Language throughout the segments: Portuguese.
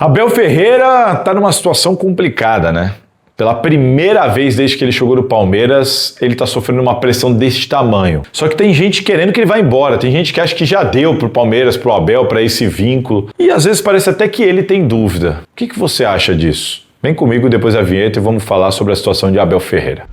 Abel Ferreira está numa situação complicada, né? Pela primeira vez desde que ele chegou no Palmeiras, ele está sofrendo uma pressão desse tamanho. Só que tem gente querendo que ele vá embora, tem gente que acha que já deu pro Palmeiras, pro Abel, para esse vínculo. E às vezes parece até que ele tem dúvida. O que você acha disso? Vem comigo depois da vinheta e vamos falar sobre a situação de Abel Ferreira.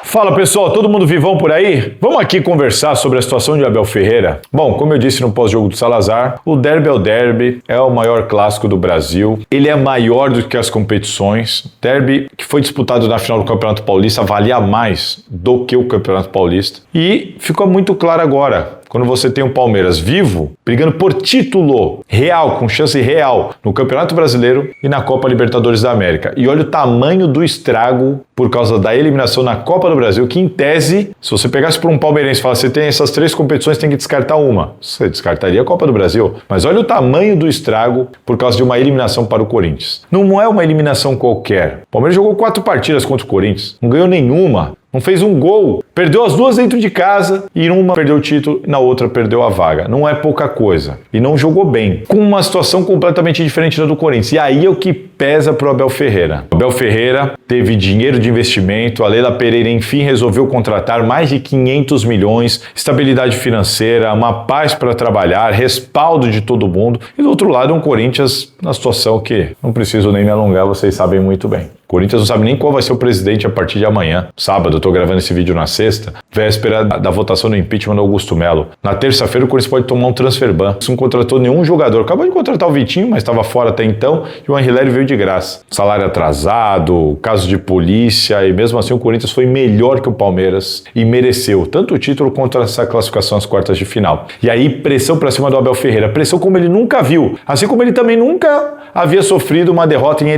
Fala pessoal, todo mundo vivão por aí? Vamos aqui conversar sobre a situação de Abel Ferreira? Bom, como eu disse no pós-jogo do Salazar, o derby é o derby, é o maior clássico do Brasil, ele é maior do que as competições. Derby que foi disputado na final do Campeonato Paulista valia mais do que o Campeonato Paulista. E ficou muito claro agora, quando você tem um Palmeiras vivo, brigando por título real, com chance real, no Campeonato Brasileiro e na Copa Libertadores da América. E olha o tamanho do estrago por causa da eliminação na Copa do Brasil, que em tese, se você pegasse por um palmeirense e falasse, você tem essas três competições, tem que descartar uma. Você descartaria a Copa do Brasil. Mas olha o tamanho do estrago por causa de uma eliminação para o Corinthians. Não é uma eliminação qualquer. O Palmeiras jogou 4 partidas contra o Corinthians, não ganhou nenhuma. Não fez um gol, perdeu as duas dentro de casa e numa perdeu o título e na outra perdeu a vaga. Não é pouca coisa. E não jogou bem, com uma situação completamente diferente da do Corinthians. E aí é o que pesa pro Abel Ferreira. O Abel Ferreira teve dinheiro de investimento, a Leila Pereira enfim resolveu contratar mais de 500 milhões, estabilidade financeira, uma paz para trabalhar, respaldo de todo mundo. E do outro lado um Corinthians na situação que não preciso nem me alongar, vocês sabem muito bem. O Corinthians não sabe nem qual vai ser o presidente a partir de amanhã. Sábado, eu tô gravando esse vídeo na sexta, véspera da votação do impeachment do Augusto Melo. Na terça-feira, o Corinthians pode tomar um transfer ban. Não contratou nenhum jogador. Acabou de contratar o Vitinho, mas estava fora até então, e o Anrileri veio de graça. Salário atrasado, casos de polícia, e mesmo assim o Corinthians foi melhor que o Palmeiras e mereceu tanto o título quanto essa classificação às quartas de final. E aí, pressão pra cima do Abel Ferreira. Pressão como ele nunca viu. Assim como ele também nunca havia sofrido uma derrota em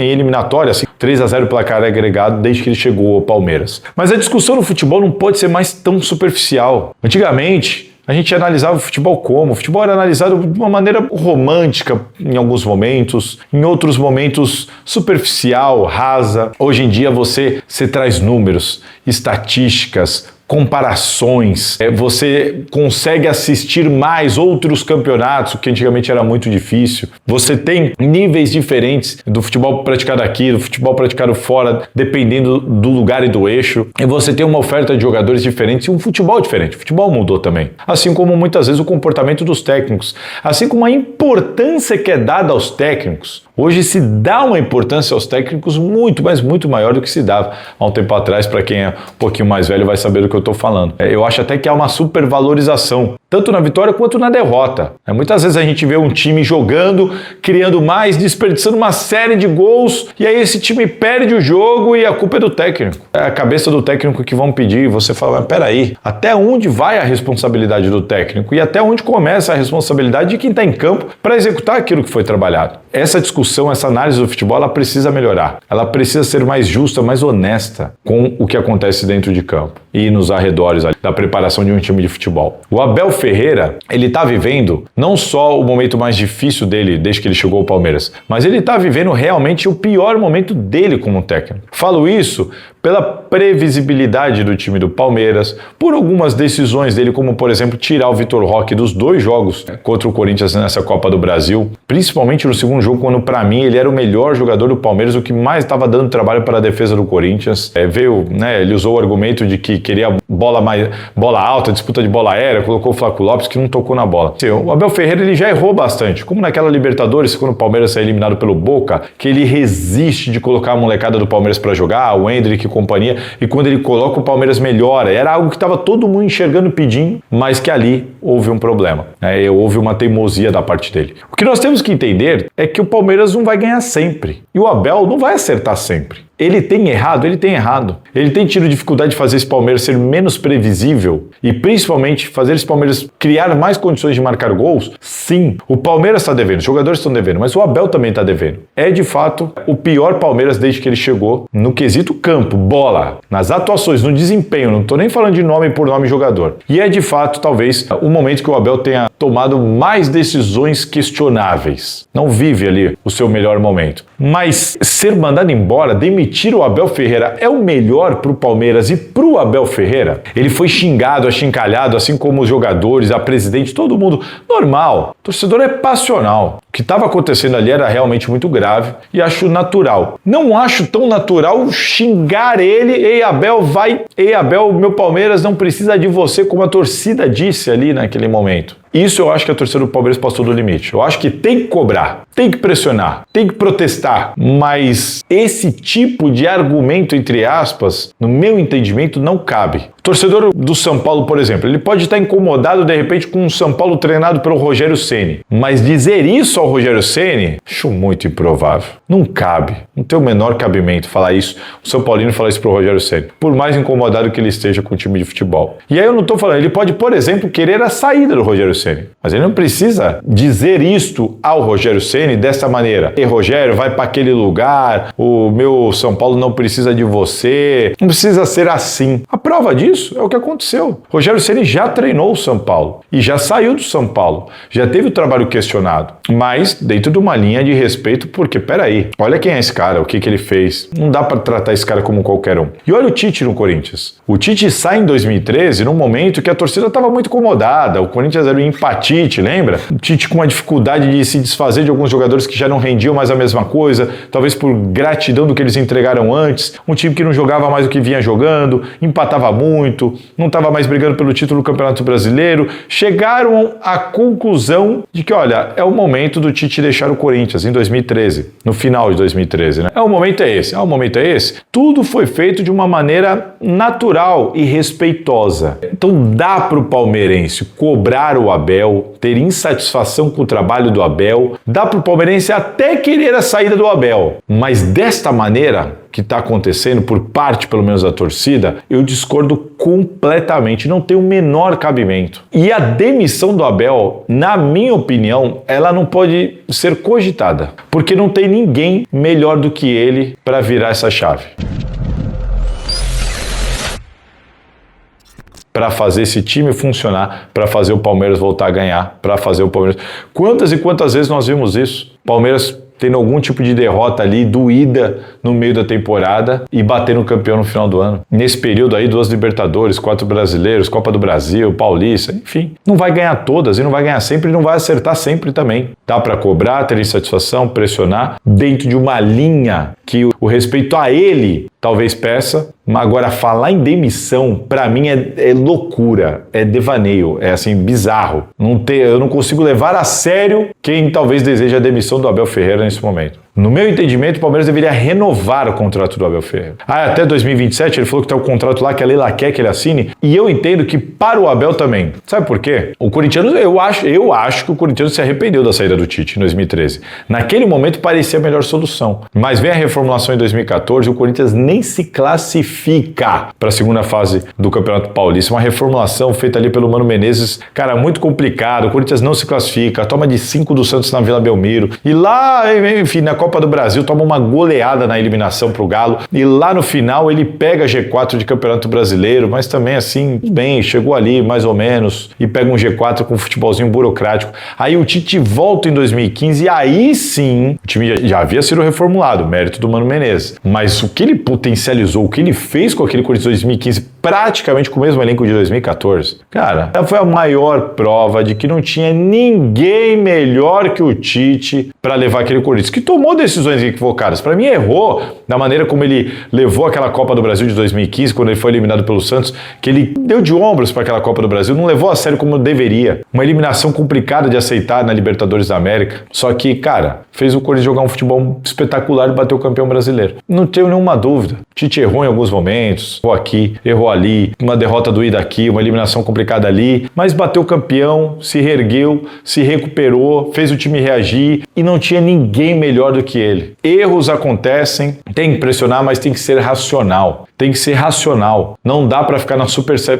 eliminatória, assim, 3-0 placar agregado desde que ele chegou ao Palmeiras. Mas a discussão no futebol não pode ser mais tão superficial. Antigamente, a gente analisava o futebol como? O futebol era analisado de uma maneira romântica em alguns momentos, em outros momentos superficial, rasa. Hoje em dia você traz números, estatísticas, comparações, você consegue assistir mais outros campeonatos, o que antigamente era muito difícil. Você tem níveis diferentes do futebol praticado aqui, do futebol praticado fora, dependendo do lugar e do eixo. E você tem uma oferta de jogadores diferentes e um futebol diferente. O futebol mudou também. Assim como muitas vezes o comportamento dos técnicos. Assim como a importância que é dada aos técnicos. Hoje se dá uma importância aos técnicos muito, mas muito maior do que se dava há um tempo atrás. Para quem é um pouquinho mais velho vai saber do que eu estou falando. Eu acho até que há uma supervalorização, tanto na vitória quanto na derrota. Muitas vezes a gente vê um time jogando, criando mais, desperdiçando uma série de gols, e aí esse time perde o jogo e a culpa é do técnico. É a cabeça do técnico que vão pedir, e você fala, mas peraí, até onde vai a responsabilidade do técnico? E até onde começa a responsabilidade de quem está em campo para executar aquilo que foi trabalhado? Essa discussão, essa análise do futebol, ela precisa melhorar. Ela precisa ser mais justa, mais honesta com o que acontece dentro de campo e nos arredores da preparação de um time de futebol. O Abel Ferreira, ele tá vivendo não só o momento mais difícil dele desde que ele chegou ao Palmeiras, mas ele tá vivendo realmente o pior momento dele como técnico. Falo isso pela previsibilidade do time do Palmeiras, por algumas decisões dele, como por exemplo tirar o Vitor Roque dos 2 jogos contra o Corinthians nessa Copa do Brasil, principalmente no segundo jogo, quando para mim ele era o melhor jogador do Palmeiras, o que mais estava dando trabalho para a defesa do Corinthians. Ele usou o argumento de que queria bola alta, disputa de bola aérea, colocou o Flaco Lopes que não tocou na bola. O Abel Ferreira ele já errou bastante, como naquela Libertadores, quando o Palmeiras é eliminado pelo Boca, que ele resiste de colocar a molecada do Palmeiras para jogar, o Endrick e companhia, e quando ele coloca o Palmeiras melhora. Era algo que estava todo mundo enxergando, pedindo, mas que ali houve um problema. Houve uma teimosia da parte dele. O que nós temos que entender é que o Palmeiras não vai ganhar sempre. E o Abel não vai acertar sempre. Ele tem errado? Ele tem errado. Ele tem tido dificuldade de fazer esse Palmeiras ser menos previsível e principalmente fazer esse Palmeiras criar mais condições de marcar gols? Sim. O Palmeiras está devendo, os jogadores estão devendo, mas o Abel também está devendo. É de fato o pior Palmeiras desde que ele chegou no quesito campo, bola, nas atuações, no desempenho, não estou nem falando de nome por nome jogador. E é de fato talvez o momento que o Abel tenha tomado mais decisões questionáveis. Não vive ali o seu melhor momento. Mas ser mandado embora, demitir o Abel Ferreira é o melhor para o Palmeiras e para o Abel Ferreira? Ele foi xingado, achincalhado, assim como os jogadores, a presidente, todo mundo. Normal. O torcedor é passional. O que estava acontecendo ali era realmente muito grave e acho natural. Não acho tão natural xingar ele. Ei, Abel, vai. Ei, Abel, meu Palmeiras não precisa de você, como a torcida disse ali naquele momento. Isso eu acho que a torcida do Palmeiras passou do limite. Eu acho que tem que cobrar, tem que pressionar, tem que protestar, mas esse tipo de argumento, entre aspas, no meu entendimento, não cabe. O torcedor do São Paulo, por exemplo, ele pode estar incomodado de repente com o São Paulo treinado pelo Rogério Ceni, mas dizer isso ao Rogério Ceni, acho muito improvável. Não cabe, não tem o menor cabimento falar isso, o São Paulino falar isso pro Rogério Ceni, por mais incomodado que ele esteja com o time de futebol. E aí eu não estou falando, ele pode, por exemplo, querer a saída do Rogério Ceni, mas ele não precisa dizer isto ao Rogério Ceni dessa maneira. Ei, Rogério, vai para aquele lugar, o meu São Paulo não precisa de você. Não precisa ser assim. A prova disso é o que aconteceu. Rogério Ceni já treinou o São Paulo e já saiu do São Paulo. Já teve o trabalho questionado, mas dentro de uma linha de respeito, porque, peraí, olha quem é esse cara, o que ele fez. Não dá para tratar esse cara como qualquer um. E olha o Tite no Corinthians. O Tite sai em 2013 num momento que a torcida estava muito incomodada. O Corinthians era um empatite, lembra? O Tite com uma dificuldade de se desfazer de alguns jogadores que já não rendiam mais a mesma coisa, talvez por gratidão do que eles entregaram antes. Um time que não jogava mais o que vinha jogando, empatava muito, não estava mais brigando pelo título do Campeonato Brasileiro. Chegaram à conclusão de que, olha, é o momento do Tite deixar o Corinthians em 2013, no final de 2013, né? O momento é esse. Tudo foi feito de uma maneira natural e respeitosa. Então dá para o palmeirense cobrar o Abel, ter insatisfação com o trabalho do Abel, dá para o palmeirense até querer a saída do Abel, mas desta maneira que está acontecendo, por parte pelo menos da torcida, eu discordo completamente, não tem o menor cabimento. E a demissão do Abel, na minha opinião, ela não pode ser cogitada, porque não tem ninguém melhor do que ele para virar essa chave, para fazer esse time funcionar, para fazer o Palmeiras voltar a ganhar, para fazer o Palmeiras... Quantas e quantas vezes nós vimos isso? Palmeiras tendo algum tipo de derrota ali, doída no meio da temporada e batendo o campeão no final do ano. Nesse período aí, 2 Libertadores, 4 Brasileiros, Copa do Brasil, Paulista, enfim. Não vai ganhar todas e não vai ganhar sempre e não vai acertar sempre também. Dá para cobrar, ter insatisfação, pressionar dentro de uma linha que o respeito a ele talvez peça, mas agora falar em demissão, para mim é loucura, é devaneio, é assim, bizarro. Eu não consigo levar a sério quem talvez deseja a demissão do Abel Ferreira nesse momento. No meu entendimento, o Palmeiras deveria renovar o contrato do Abel Ferreira. Até 2027, ele falou que tem o contrato lá que a Leila quer que ele assine, e eu entendo que para o Abel também. Sabe por quê? O corintiano, eu acho que o corintiano se arrependeu da saída do Tite em 2013. Naquele momento parecia a melhor solução. Mas vem a reformulação em 2014 e o Corinthians nem se classifica para a segunda fase do Campeonato Paulista. Uma reformulação feita ali pelo Mano Menezes, cara, muito complicado. O Corinthians não se classifica, toma de 5 do Santos na Vila Belmiro. E lá, enfim, na Copa do Brasil, toma uma goleada na eliminação pro Galo. E lá no final ele pega G4 de Campeonato Brasileiro, mas também assim, bem, chegou ali mais ou menos e pega um G4 com um futebolzinho burocrático. Aí o Tite volta em 2015 e aí sim, o time já havia sido reformulado, mérito do Mano Menezes. Mas o que ele potencializou, o que ele fez com aquele Corinthians 2015, praticamente com o mesmo elenco de 2014, cara, foi a maior prova de que não tinha ninguém melhor que o Tite para levar aquele Corinthians, que tomou decisões equivocadas. Para mim, errou da maneira como ele levou aquela Copa do Brasil de 2015, quando ele foi eliminado pelo Santos, que ele deu de ombros para aquela Copa do Brasil, não levou a sério como deveria. Uma eliminação complicada de aceitar na Libertadores da América. Só que, cara, fez o Corinthians jogar um futebol espetacular e bater o campeão brasileiro. Não tenho nenhuma dúvida. Tite errou em alguns momentos, errou aqui, errou ali, uma derrota doída aqui, uma eliminação complicada ali, mas bateu o campeão, se reergueu, se recuperou, fez o time reagir, e não tinha ninguém melhor do que ele. Erros acontecem, tem que pressionar, mas tem que ser racional. Tem que ser racional. Não dá para ficar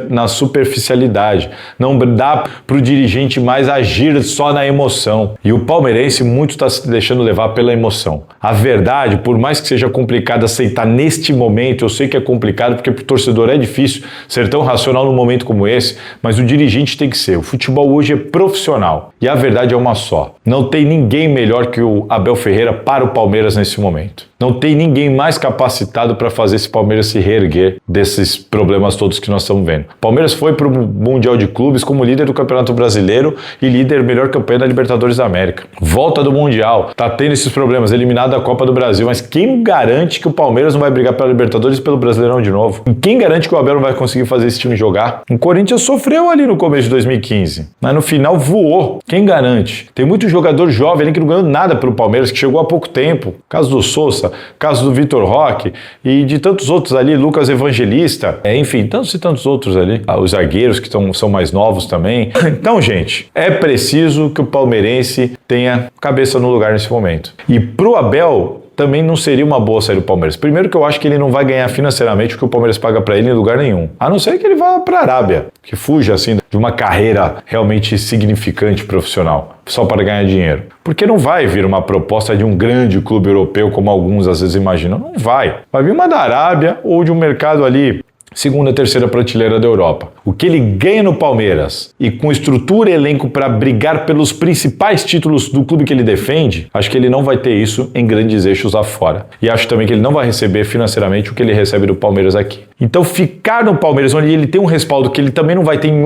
na superficialidade. Não dá para o dirigente mais agir só na emoção. E o palmeirense muito está se deixando levar pela emoção. A verdade, por mais que seja complicado aceitar neste momento, eu sei que é complicado porque para o torcedor é difícil ser tão racional num momento como esse, mas o dirigente tem que ser. O futebol hoje é profissional. E a verdade é uma só. Não tem ninguém melhor que o Abel Ferreira para o Palmeiras nesse momento. Não tem ninguém mais capacitado para fazer esse Palmeiras se reerguer desses problemas todos que nós estamos vendo. O Palmeiras foi para o Mundial de Clubes como líder do Campeonato Brasileiro e líder melhor campeão da Libertadores da América. Volta do Mundial, tá tendo esses problemas, eliminado da Copa do Brasil, mas quem garante que o Palmeiras não vai brigar pela Libertadores e pelo Brasileirão de novo? E quem garante que o Abel não vai conseguir fazer esse time jogar? O Corinthians sofreu ali no começo de 2015, mas no final voou. Quem garante? Tem muito jogador jovem ali que não ganhou nada pelo Palmeiras, que chegou há pouco tempo. Caso do Sousa, caso do Vitor Roque e de tantos outros ali, Lucas Evangelista, enfim, tantos e tantos outros ali. Os zagueiros que são mais novos também. Então, gente, é preciso que o palmeirense tenha cabeça no lugar nesse momento. E pro Abel também não seria uma boa sair do Palmeiras. Primeiro que eu acho que ele não vai ganhar financeiramente o que o Palmeiras paga para ele em lugar nenhum. A não ser que ele vá para a Arábia, que fuja assim de uma carreira realmente significante profissional, só para ganhar dinheiro. Porque não vai vir uma proposta de um grande clube europeu, como alguns às vezes imaginam. Não vai. Vai vir uma da Arábia ou de um mercado ali segunda, terceira prateleira da Europa. O que ele ganha no Palmeiras e com estrutura e elenco para brigar pelos principais títulos do clube que ele defende, acho que ele não vai ter isso em grandes eixos lá fora. E acho também que ele não vai receber financeiramente o que ele recebe do Palmeiras aqui. Então ficar no Palmeiras, onde ele tem um respaldo que ele também não vai ter em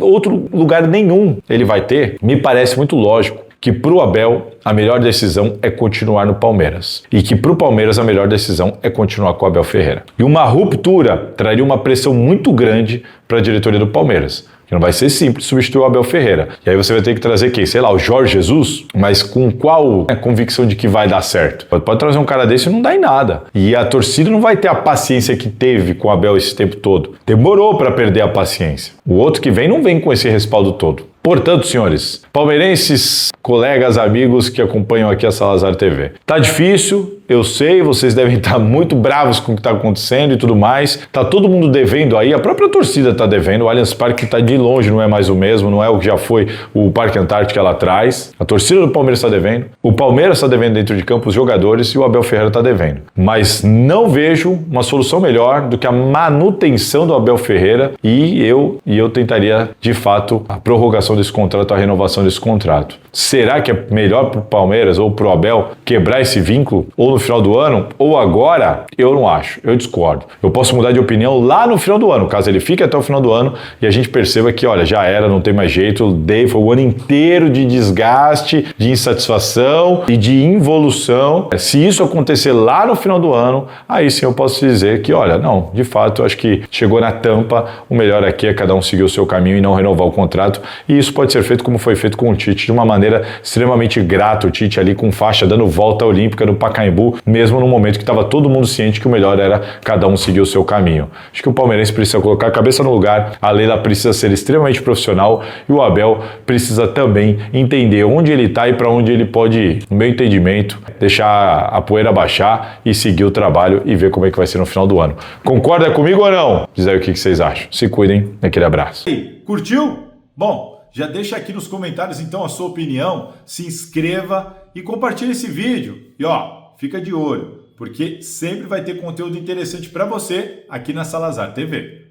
outro lugar nenhum, ele vai ter, me parece muito lógico que para o Abel a melhor decisão é continuar no Palmeiras e que para o Palmeiras a melhor decisão é continuar com o Abel Ferreira. E uma ruptura traria uma pressão muito grande para a diretoria do Palmeiras, que não vai ser simples substituir o Abel Ferreira. E aí você vai ter que trazer quem? Sei lá, o Jorge Jesus? Mas com qual convicção de que vai dar certo? Pode trazer um cara desse e não dá em nada. E a torcida não vai ter a paciência que teve com o Abel esse tempo todo. Demorou para perder a paciência. O outro que vem não vem com esse respaldo todo. Portanto, senhores, palmeirenses, colegas, amigos que acompanham aqui a Salazar TV. Tá difícil, eu sei, vocês devem estar muito bravos com o que está acontecendo e tudo mais. Tá todo mundo devendo aí, a própria torcida tá devendo. O Allianz Parque tá de longe, não é mais o mesmo, não é o que já foi o Parque Antártica lá atrás. A torcida do Palmeiras está devendo, o Palmeiras está devendo dentro de campo os jogadores e o Abel Ferreira está devendo. Mas não vejo uma solução melhor do que a manutenção do Abel Ferreira e eu tentaria, de fato, a prorrogação desse contrato, a renovação desse contrato. Será que é melhor para o Palmeiras ou para o Abel quebrar esse vínculo ou no final do ano ou agora? Eu não acho, eu discordo. Eu posso mudar de opinião lá no final do ano, caso ele fique até o final do ano e a gente perceba que, olha, já era, não tem mais jeito, foi o ano inteiro de desgaste, de insatisfação e de involução. Se isso acontecer lá no final do ano, aí sim eu posso dizer que, olha, não, de fato, eu acho que chegou na tampa, o melhor aqui é cada um seguir o seu caminho e não renovar o contrato, e isso pode ser feito como foi feito com o Tite, de uma maneira extremamente grata, o Tite ali com faixa, dando volta olímpica no Pacaembu, mesmo no momento que estava todo mundo ciente que o melhor era cada um seguir o seu caminho. Acho que o palmeirense precisa colocar a cabeça no lugar, a Leila precisa ser extremamente profissional e o Abel precisa também entender onde ele está e para onde ele pode ir. No meu entendimento, deixar a poeira baixar e seguir o trabalho e ver como é que vai ser no final do ano. Concorda comigo ou não? Diz aí o que vocês acham. Se cuidem, aquele abraço. Curtiu? Bom, já deixa aqui nos comentários então a sua opinião, se inscreva e compartilhe esse vídeo. E ó, fica de olho, porque sempre vai ter conteúdo interessante para você aqui na Salazar TV.